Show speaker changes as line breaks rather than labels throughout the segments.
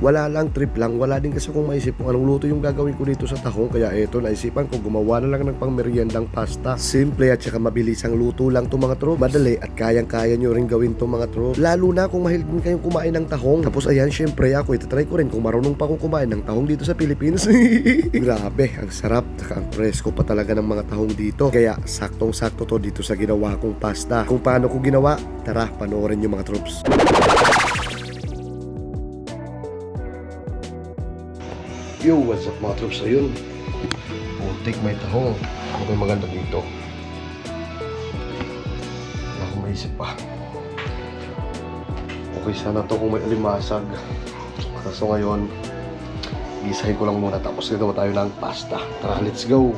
wala lang, trip lang. Wala din kasi kung maisip kung anong luto yung gagawin ko dito sa tahong. Kaya eto, naisipan ko gumawa na lang ng pangmeryendang pasta. Simple at saka mabilis ang luto lang to mga trops. Madali at kayang-kaya nyo rin gawin to mga trops. Lalo na kung mahilig din kayong kumain ng tahong. Tapos ayan, syempre ako itatry ko rin kung marunong pa akong kumain ng tahong dito sa Philippines. Grabe, ang sarap. Saka ang presko pa talaga ng mga tahong dito. Kaya saktong-sakto to dito sa ginawa kong pasta. Kung paano ko ginawa, tara, panoorin nyo mga trops. Yo, what's up mga troops? Ayun, take may tahong. Ano kayo maganda dito? Wala akong maisip pa. Okay sana to kung may alimasag. Kaso ngayon, isahin ko lang muna tapos gagawa tayo ng pasta. Tara, let's go!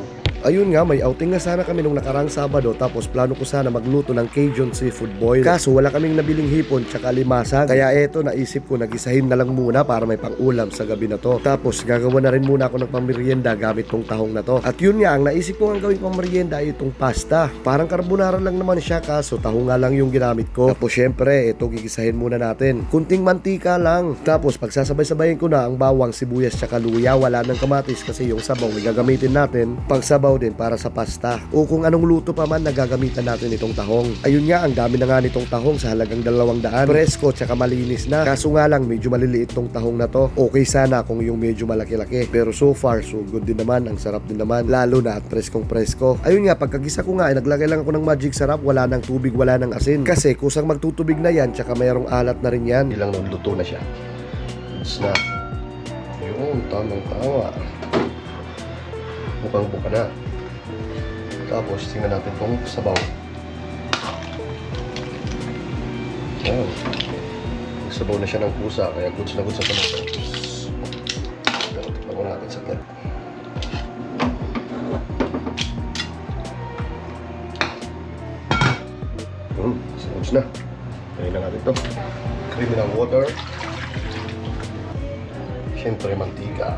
Ayun nga, may outing nga sana kami nung nakarang Sabado. Tapos plano ko sana magluto ng Cajun seafood boil. Kaso wala kaming nabiling hipon tsaka limasag. Kaya eto, naisip ko nagisahin na lang muna para may pang-ulam sa gabi na to. Tapos gagawa na rin muna ako ng pamerienda gamit tong tahong na to. At yun nga, ang naisip ko ang gawing pamerienda ay itong pasta. Parang carbonara lang naman siya, kaso tahong nga lang yung ginamit ko. Tapos syempre, ito gigisahin muna natin. Kunting mantika lang. Tapos pagsasabay-sabayin ko na ang bawang, sibuyas tsaka luya. Wala ng kamatis kasi yung sabaw ay gagamitin natin pagsabaw din para sa pasta. O kung anong luto pa man nagagamitan natin itong tahong. Ayun nga, ang dami na nga nitong tahong sa halagang 200. Presko tsaka malinis na. Kaso nga lang, medyo maliliit tong tahong na to. Okay sana kung yung medyo malaki-laki. Pero so far, so good din naman. Ang sarap din naman. Lalo na at preskong presko. Ayun nga, pagkagisa ko nga, naglagay lang ako ng magic sarap. Wala ng tubig, wala ng asin. Kasi kusang magtutubig na yan, tsaka mayroong alat na rin yan. Ilang luto na siya. It's na. Yun, tamang-tama. Bukang-buka na. Tapos tingnan natin kung sabaw. Ayan. Sabaw na siya ng pusa, kaya goods na goods sa panito. Tignan natin sa clip. Goods na. Kaya na natin ito. Creamy ng water. Siyempre mantika.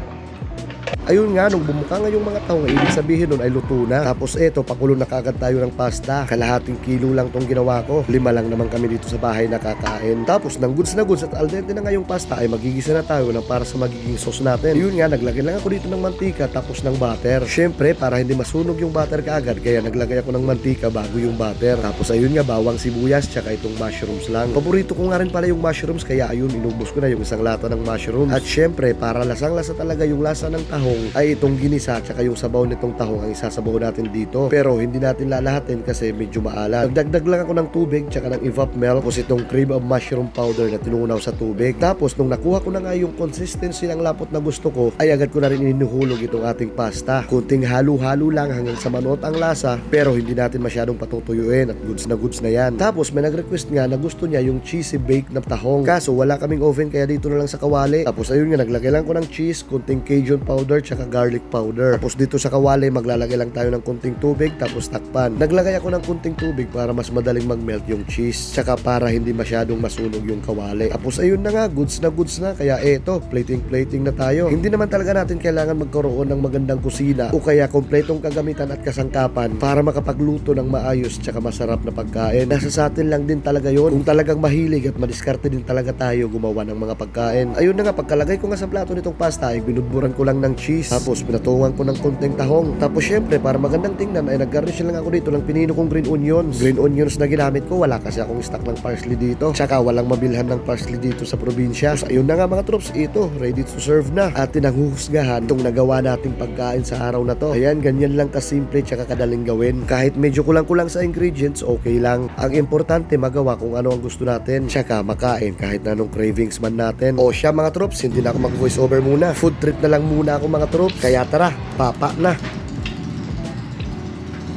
Ayun nga, nung bumuka nga yung mga tahong, ibig sabihin nun ay luto na. Tapos eto, pakulo na kagad tayo ng pasta. Kalahating kilo lang tong ginawa ko. 5 lang naman kami dito sa bahay nakakain. Tapos nang goods na goods at al dente na nga yung pasta, ay magigisa na tayo ng para sa magiging sauce natin. Ayun nga, naglagay lang ako dito ng mantika tapos ng butter. Syempre, para hindi masunog yung butter kaagad, kaya naglagay ako ng mantika bago yung butter. Tapos ayun nga, bawang sibuyas tsaka itong mushrooms lang. Paborito ko nga rin pala yung mushrooms, kaya ayun, inubos ko na yung isang lata ng mushrooms. At syempre, para lasang-lasa talaga yung lasa ng tahong, ay itong ginisa tsaka yung sabaw nitong tahong ang isasabaw natin dito. Pero hindi natin lalahatin kasi medyo maalat. Nagdagdag lang ako ng tubig tsaka ng evap milk, tapos itong cream of mushroom powder na tinunaw sa tubig. Tapos nung nakuha ko na nga yung consistency ng lapot na gusto ko, ay agad ko na rin inuhulog itong ating pasta. Kunting halo-halo lang hanggang sa manuot ang lasa, pero hindi natin masyadong patutuyuin at goods na yan. Tapos may nag-request nga na gusto niya yung cheesy bake na tahong. Kaso wala kaming oven kaya dito na lang sa kawali. Tapos ayun nga, naglagay lang ko ng cheese, kunting Cajun powder tsaka garlic powder. Tapos dito sa kawali, maglalagay lang tayo ng kunting tubig tapos takpan. Naglagay ako ng kunting tubig para mas madaling mag-melt yung cheese. Tsaka para hindi masyadong masunog yung kawali. Tapos ayun na nga, goods na. Kaya eto, plating na tayo. Hindi naman talaga natin kailangan magkaroon ng magandang kusina o kaya kompletong kagamitan at kasangkapan para makapagluto ng maayos tsaka masarap na pagkain. Nasa sa atin lang din talaga yon. Kung talagang mahilig at madiskarte din talaga tayo gumawa ng mga pagkain. Ayun na nga, pagkalagay ko nga sa plato nitong pasta ay binudburan ko lang ng cheese. Tapos pinatungan ko ng konting tahong. Tapos syempre, para magandang tingnan ay nag-garnish lang ako dito ng pinino kong green onions. Green onions na ginamit ko, wala kasi akong stock ng parsley dito. Tsaka walang mabilhan ng parsley dito sa probinsya. So ayun na nga mga troops, ito, ready to serve na. At tinanghuhusgahan itong nagawa nating pagkain sa araw na to. Ayan, ganyan lang kasimple tsaka kadaling gawin. Kahit medyo kulang-kulang sa ingredients, okay lang. Ang importante magawa kung ano ang gusto natin. Tsaka makain kahit na anong cravings man natin. O siya mga troops, hindi na ako mag-voice over muna. Food trip na lang muna ako mga troops. Kaya tara, papa na.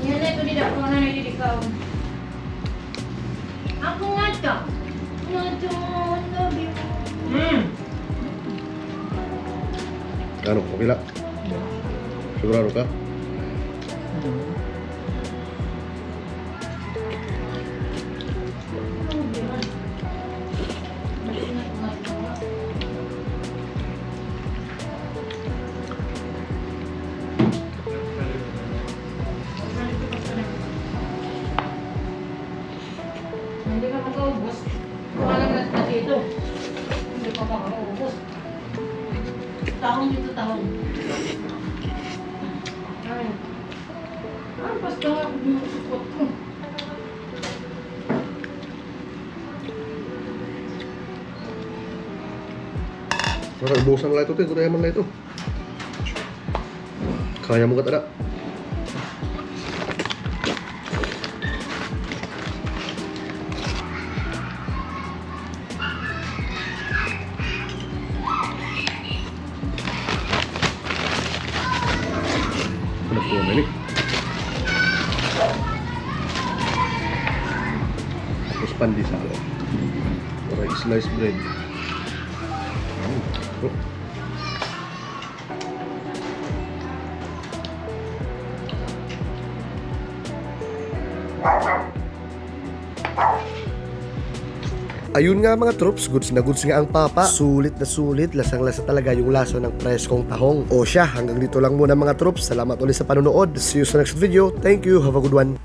Yan na ito dito. Kung ano na dito ikaw. Ako nga ito. Love you.
Ano, okay lang? Sigurado ka?
Hindi ka makaubos. Walang lahat na dito. Hindi ka makaubos. Tahong dito, tahong. Ay. Ay, basta nga bumusukot ko.
Ubusan lang ito, gudaya man lang ito. Kaya mo katada. Ano po na ni? Tapos pandesal. Para slice bread. Oh. Ayun nga mga troops, goods na goods nga ang papa. Sulit na sulit, lasang-lasa talaga yung laso ng preskong tahong. O siya, hanggang dito lang muna mga troops. Salamat ulit sa panonood. See you sa next video. Thank you, have a good one.